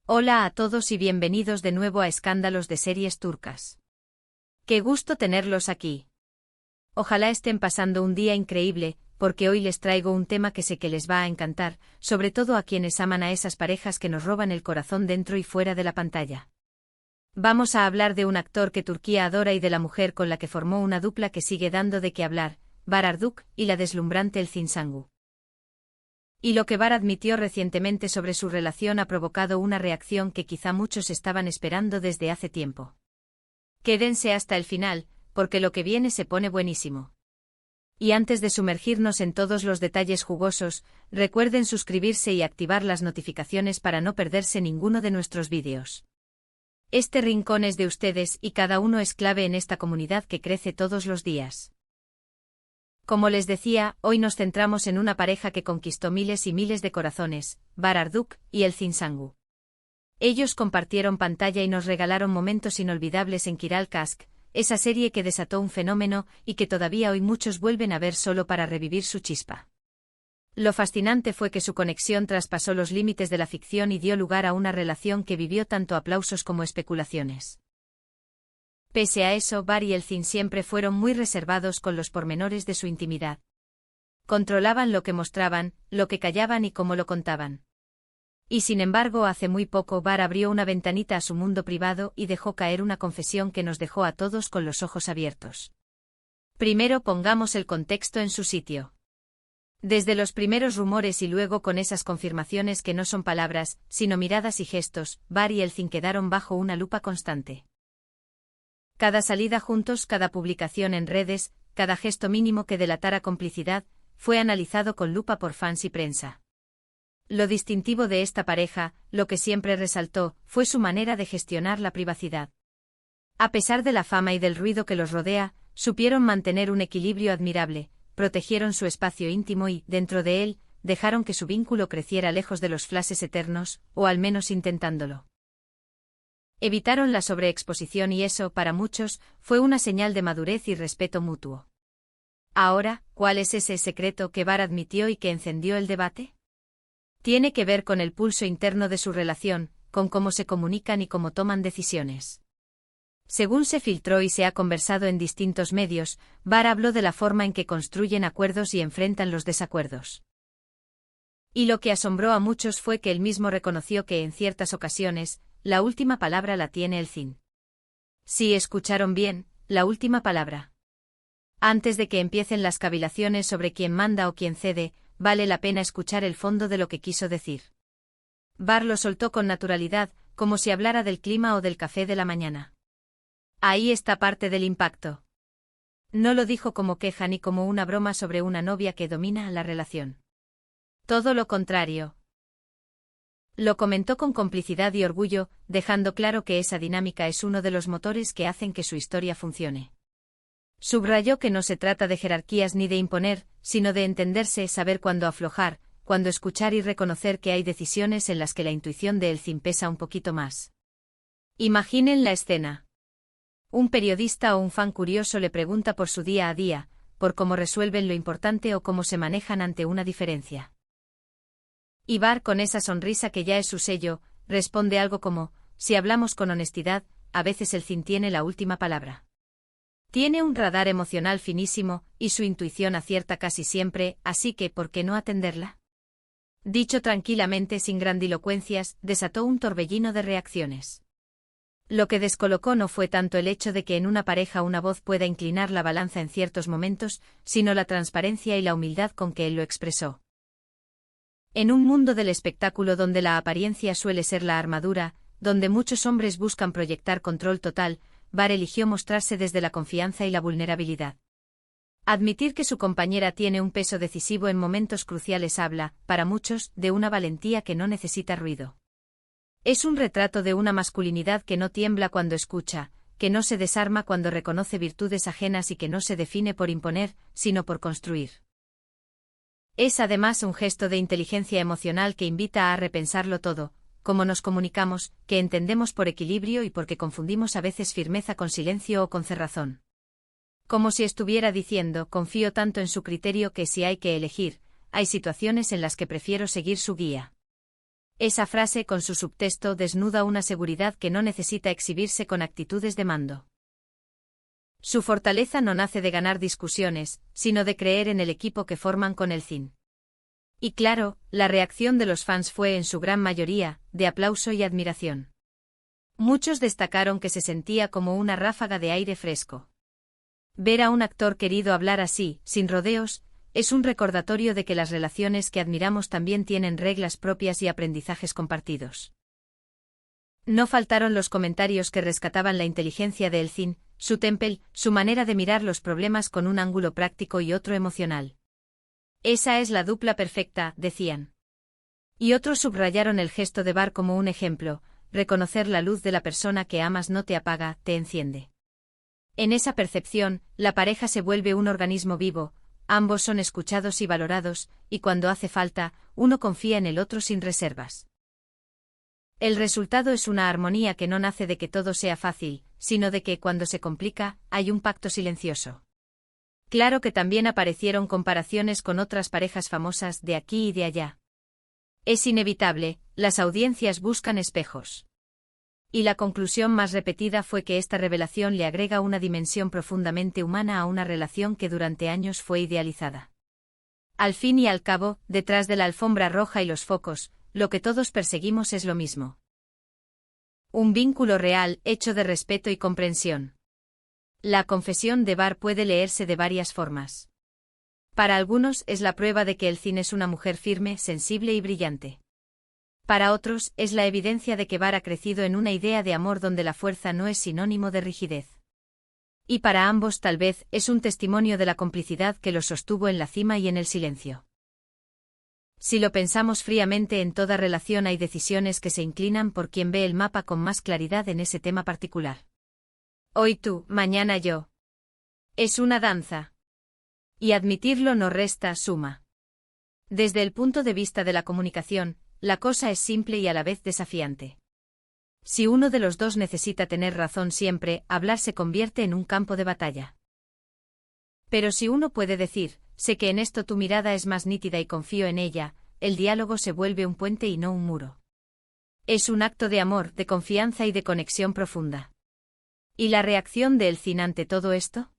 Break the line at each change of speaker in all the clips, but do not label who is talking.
Hola a todos y bienvenidos de nuevo a Escándalos de Series Turcas. Qué gusto tenerlos aquí. Ojalá estén pasando un día increíble, porque hoy les traigo un tema que sé que les va a encantar, sobre todo a quienes aman a esas parejas que nos roban el corazón dentro y fuera de la pantalla. Vamos a hablar de un actor que Turquía adora y de la mujer con la que formó una dupla que sigue dando de qué hablar, Bahar Arduk y la deslumbrante Elçin Sangu. Y lo que Bahar admitió recientemente sobre su relación ha provocado una reacción que quizá muchos estaban esperando desde hace tiempo. Quédense hasta el final, porque lo que viene se pone buenísimo. Y antes de sumergirnos en todos los detalles jugosos, recuerden suscribirse y activar las notificaciones para no perderse ninguno de nuestros vídeos. Este rincón es de ustedes y cada uno es clave en esta comunidad que crece todos los días. Como les decía, hoy nos centramos en una pareja que conquistó miles y miles de corazones, Bahar Arduk y Elçin Sangu. Ellos compartieron pantalla y nos regalaron momentos inolvidables en Kiral Kask, esa serie que desató un fenómeno y que todavía hoy muchos vuelven a ver solo para revivir su chispa. Lo fascinante fue que su conexión traspasó los límites de la ficción y dio lugar a una relación que vivió tanto aplausos como especulaciones. Pese a eso, Bahar y Elçin siempre fueron muy reservados con los pormenores de su intimidad. Controlaban lo que mostraban, lo que callaban y cómo lo contaban. Y sin embargo, hace muy poco Bahar abrió una ventanita a su mundo privado y dejó caer una confesión que nos dejó a todos con los ojos abiertos. Primero pongamos el contexto en su sitio. Desde los primeros rumores y luego con esas confirmaciones que no son palabras, sino miradas y gestos, Bahar y Elçin quedaron bajo una lupa constante. Cada salida juntos, cada publicación en redes, cada gesto mínimo que delatara complicidad, fue analizado con lupa por fans y prensa. Lo distintivo de esta pareja, lo que siempre resaltó, fue su manera de gestionar la privacidad. A pesar de la fama y del ruido que los rodea, supieron mantener un equilibrio admirable, protegieron su espacio íntimo y, dentro de él, dejaron que su vínculo creciera lejos de los flashes eternos, o al menos intentándolo. Evitaron la sobreexposición y eso, para muchos, fue una señal de madurez y respeto mutuo. Ahora, ¿cuál es ese secreto que Bahar admitió y que encendió el debate? Tiene que ver con el pulso interno de su relación, con cómo se comunican y cómo toman decisiones. Según se filtró y se ha conversado en distintos medios, Bahar habló de la forma en que construyen acuerdos y enfrentan los desacuerdos. Y lo que asombró a muchos fue que él mismo reconoció que en ciertas ocasiones, la última palabra la tiene Elçin. Sí, escucharon bien, la última palabra. Antes de que empiecen las cavilaciones sobre quién manda o quién cede, vale la pena escuchar el fondo de lo que quiso decir. Bahar lo soltó con naturalidad, como si hablara del clima o del café de la mañana. Ahí está parte del impacto. No lo dijo como queja ni como una broma sobre una novia que domina la relación. Todo lo contrario. Lo comentó con complicidad y orgullo, dejando claro que esa dinámica es uno de los motores que hacen que su historia funcione. Subrayó que no se trata de jerarquías ni de imponer, sino de entenderse, saber cuándo aflojar, cuándo escuchar y reconocer que hay decisiones en las que la intuición de Elçin pesa un poquito más. Imaginen la escena. Un periodista o un fan curioso le pregunta por su día a día, por cómo resuelven lo importante o cómo se manejan ante una diferencia. Y Bahar, con esa sonrisa que ya es su sello, responde algo como: si hablamos con honestidad, a veces Elçin tiene la última palabra. Tiene un radar emocional finísimo, y su intuición acierta casi siempre, así que ¿por qué no atenderla? Dicho tranquilamente, sin grandilocuencias, desató un torbellino de reacciones. Lo que descolocó no fue tanto el hecho de que en una pareja una voz pueda inclinar la balanza en ciertos momentos, sino la transparencia y la humildad con que él lo expresó. En un mundo del espectáculo donde la apariencia suele ser la armadura, donde muchos hombres buscan proyectar control total, Bahar eligió mostrarse desde la confianza y la vulnerabilidad. Admitir que su compañera tiene un peso decisivo en momentos cruciales habla, para muchos, de una valentía que no necesita ruido. Es un retrato de una masculinidad que no tiembla cuando escucha, que no se desarma cuando reconoce virtudes ajenas y que no se define por imponer, sino por construir. Es además un gesto de inteligencia emocional que invita a repensarlo todo, cómo nos comunicamos, qué entendemos por equilibrio y por qué confundimos a veces firmeza con silencio o con cerrazón. Como si estuviera diciendo: confío tanto en su criterio que si hay que elegir, hay situaciones en las que prefiero seguir su guía. Esa frase con su subtexto desnuda una seguridad que no necesita exhibirse con actitudes de mando. Su fortaleza no nace de ganar discusiones, sino de creer en el equipo que forman con el Cin. Y claro, la reacción de los fans fue en su gran mayoría, de aplauso y admiración. Muchos destacaron que se sentía como una ráfaga de aire fresco. Ver a un actor querido hablar así, sin rodeos, es un recordatorio de que las relaciones que admiramos también tienen reglas propias y aprendizajes compartidos. No faltaron los comentarios que rescataban la inteligencia de El Cin, su temple, su manera de mirar los problemas con un ángulo práctico y otro emocional. Esa es la dupla perfecta, decían. Y otros subrayaron el gesto de Bar como un ejemplo: reconocer la luz de la persona que amas no te apaga, te enciende. En esa percepción, la pareja se vuelve un organismo vivo, ambos son escuchados y valorados, y cuando hace falta, uno confía en el otro sin reservas. El resultado es una armonía que no nace de que todo sea fácil, sino de que, cuando se complica, hay un pacto silencioso. Claro que también aparecieron comparaciones con otras parejas famosas de aquí y de allá. Es inevitable, las audiencias buscan espejos. Y la conclusión más repetida fue que esta revelación le agrega una dimensión profundamente humana a una relación que durante años fue idealizada. Al fin y al cabo, detrás de la alfombra roja y los focos, lo que todos perseguimos es lo mismo. Un vínculo real, hecho de respeto y comprensión. La confesión de Bar puede leerse de varias formas. Para algunos es la prueba de que El Cin es una mujer firme, sensible y brillante. Para otros es la evidencia de que Bar ha crecido en una idea de amor donde la fuerza no es sinónimo de rigidez. Y para ambos tal vez es un testimonio de la complicidad que los sostuvo en la cima y en el silencio. Si lo pensamos fríamente, en toda relación hay decisiones que se inclinan por quien ve el mapa con más claridad en ese tema particular. Hoy tú, mañana yo. Es una danza. Y admitirlo no resta suma. Desde el punto de vista de la comunicación, la cosa es simple y a la vez desafiante. Si uno de los dos necesita tener razón siempre, hablar se convierte en un campo de batalla. Pero si uno puede decir: sé que en esto tu mirada es más nítida y confío en ella, el diálogo se vuelve un puente y no un muro. Es un acto de amor, de confianza y de conexión profunda. ¿Y la reacción de El Cin ante todo esto?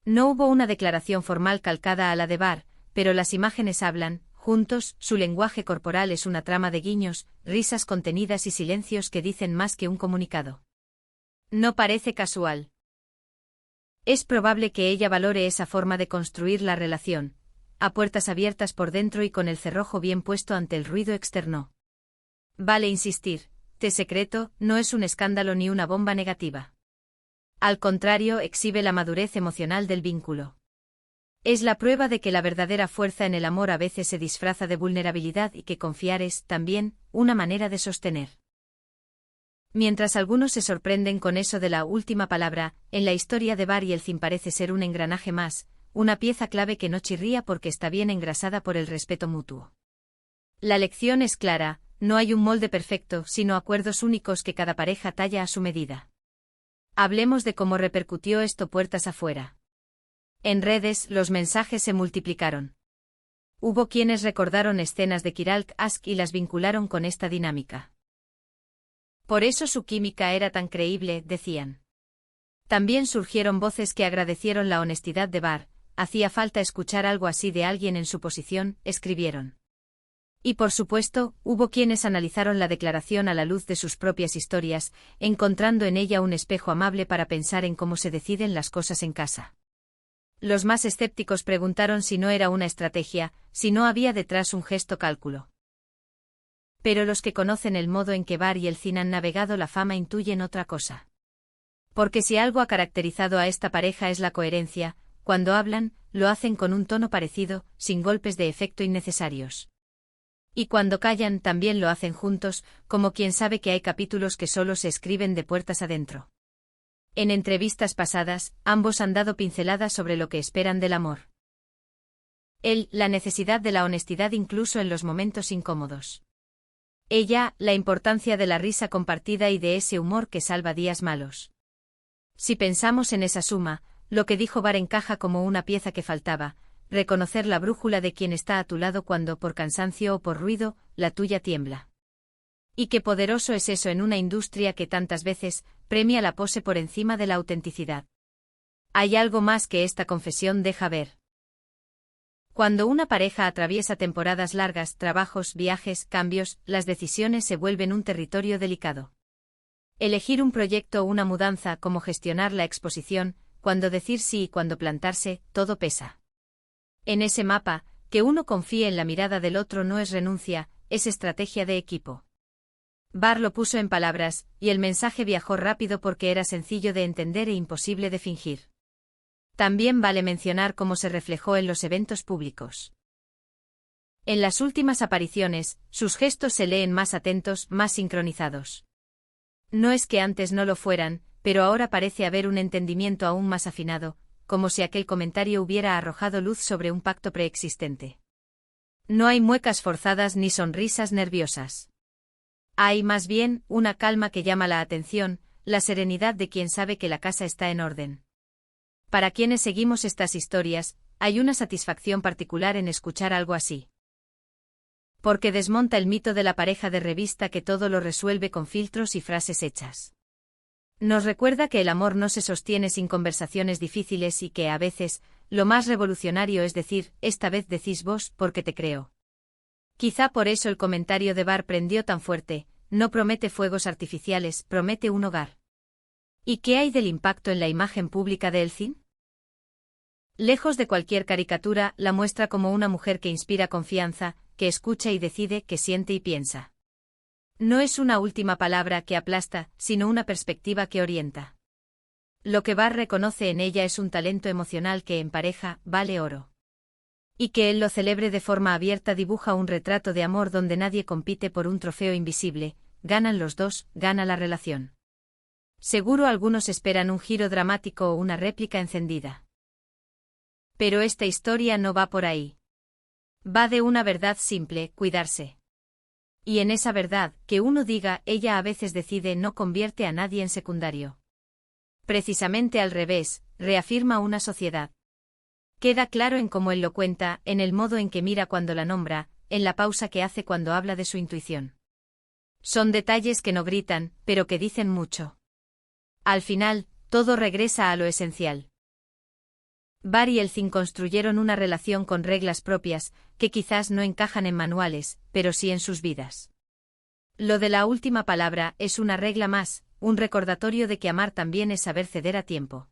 No hubo una declaración formal calcada a la de Bar, pero las imágenes hablan. Juntos, su lenguaje corporal es una trama de guiños, risas contenidas y silencios que dicen más que un comunicado. No parece casual. Es probable que ella valore esa forma de construir la relación, a puertas abiertas por dentro y con el cerrojo bien puesto ante el ruido externo. Vale insistir, este secreto no es un escándalo ni una bomba negativa. Al contrario, exhibe la madurez emocional del vínculo. Es la prueba de que la verdadera fuerza en el amor a veces se disfraza de vulnerabilidad y que confiar es, también, una manera de sostener. Mientras algunos se sorprenden con eso de la última palabra, en la historia de Bar y El Cin parece ser un engranaje más, una pieza clave que no chirría porque está bien engrasada por el respeto mutuo. La lección es clara: no hay un molde perfecto, sino acuerdos únicos que cada pareja talla a su medida. Hablemos de cómo repercutió esto puertas afuera. En redes, los mensajes se multiplicaron. Hubo quienes recordaron escenas de Kiralk Ask y las vincularon con esta dinámica. Por eso su química era tan creíble, decían. También surgieron voces que agradecieron la honestidad de Bar: hacía falta escuchar algo así de alguien en su posición, escribieron. Y por supuesto, hubo quienes analizaron la declaración a la luz de sus propias historias, encontrando en ella un espejo amable para pensar en cómo se deciden las cosas en casa. Los más escépticos preguntaron si no era una estrategia, si no había detrás un gesto cálculo. Pero los que conocen el modo en que Bar y El Cin han navegado la fama intuyen otra cosa. Porque si algo ha caracterizado a esta pareja es la coherencia, cuando hablan, lo hacen con un tono parecido, sin golpes de efecto innecesarios. Y cuando callan también lo hacen juntos, como quien sabe que hay capítulos que solo se escriben de puertas adentro. En entrevistas pasadas, ambos han dado pinceladas sobre lo que esperan del amor. Él, la necesidad de la honestidad incluso en los momentos incómodos. Ella, la importancia de la risa compartida y de ese humor que salva días malos. Si pensamos en esa suma, lo que dijo Bar encaja como una pieza que faltaba: reconocer la brújula de quien está a tu lado cuando, por cansancio o por ruido, la tuya tiembla. Y qué poderoso es eso en una industria que tantas veces premia la pose por encima de la autenticidad. Hay algo más que esta confesión deja ver. Cuando una pareja atraviesa temporadas largas, trabajos, viajes, cambios, las decisiones se vuelven un territorio delicado. Elegir un proyecto o una mudanza, cómo gestionar la exposición, cuándo decir sí y cuándo plantarse, todo pesa. En ese mapa, que uno confíe en la mirada del otro no es renuncia, es estrategia de equipo. Barr lo puso en palabras, y el mensaje viajó rápido porque era sencillo de entender e imposible de fingir. También vale mencionar cómo se reflejó en los eventos públicos. En las últimas apariciones, sus gestos se leen más atentos, más sincronizados. No es que antes no lo fueran, pero ahora parece haber un entendimiento aún más afinado, como si aquel comentario hubiera arrojado luz sobre un pacto preexistente. No hay muecas forzadas ni sonrisas nerviosas. Hay, más bien, una calma que llama la atención, la serenidad de quien sabe que la casa está en orden. Para quienes seguimos estas historias, hay una satisfacción particular en escuchar algo así. Porque desmonta el mito de la pareja de revista que todo lo resuelve con filtros y frases hechas. Nos recuerda que el amor no se sostiene sin conversaciones difíciles y que, a veces, lo más revolucionario es decir, esta vez decís vos porque te creo. Quizá por eso el comentario de Barr prendió tan fuerte, no promete fuegos artificiales, promete un hogar. ¿Y qué hay del impacto en la imagen pública de Elcyn? Lejos de cualquier caricatura, la muestra como una mujer que inspira confianza, que escucha y decide, que siente y piensa. No es una última palabra que aplasta, sino una perspectiva que orienta. Lo que Barr reconoce en ella es un talento emocional que en pareja vale oro. Y que él lo celebre de forma abierta dibuja un retrato de amor donde nadie compite por un trofeo invisible, ganan los dos, gana la relación. Seguro algunos esperan un giro dramático o una réplica encendida. Pero esta historia no va por ahí. Va de una verdad simple, cuidarse. Y en esa verdad, que uno diga, ella a veces decide no convierte a nadie en secundario. Precisamente al revés, reafirma una sociedad. Queda claro en cómo él lo cuenta, en el modo en que mira cuando la nombra, en la pausa que hace cuando habla de su intuición. Son detalles que no gritan, pero que dicen mucho. Al final, todo regresa a lo esencial. Barr y Elcyn construyeron una relación con reglas propias, que quizás no encajan en manuales, pero sí en sus vidas. Lo de la última palabra es una regla más, un recordatorio de que amar también es saber ceder a tiempo.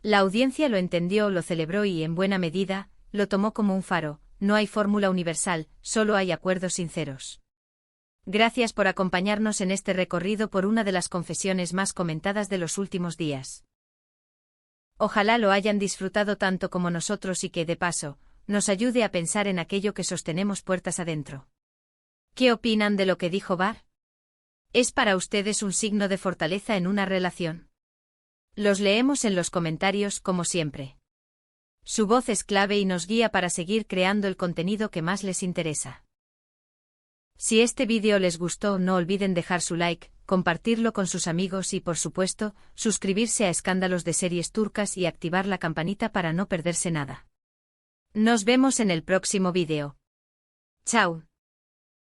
La audiencia lo entendió, lo celebró y, en buena medida, lo tomó como un faro. No hay fórmula universal, solo hay acuerdos sinceros. Gracias por acompañarnos en este recorrido por una de las confesiones más comentadas de los últimos días. Ojalá lo hayan disfrutado tanto como nosotros y que, de paso, nos ayude a pensar en aquello que sostenemos puertas adentro. ¿Qué opinan de lo que dijo Barr? ¿Es para ustedes un signo de fortaleza en una relación? Los leemos en los comentarios como siempre. Su voz es clave y nos guía para seguir creando el contenido que más les interesa. Si este vídeo les gustó, no olviden dejar su like, compartirlo con sus amigos y, por supuesto, suscribirse a Escándalos de Series Turcas y activar la campanita para no perderse nada. Nos vemos en el próximo vídeo. Chao.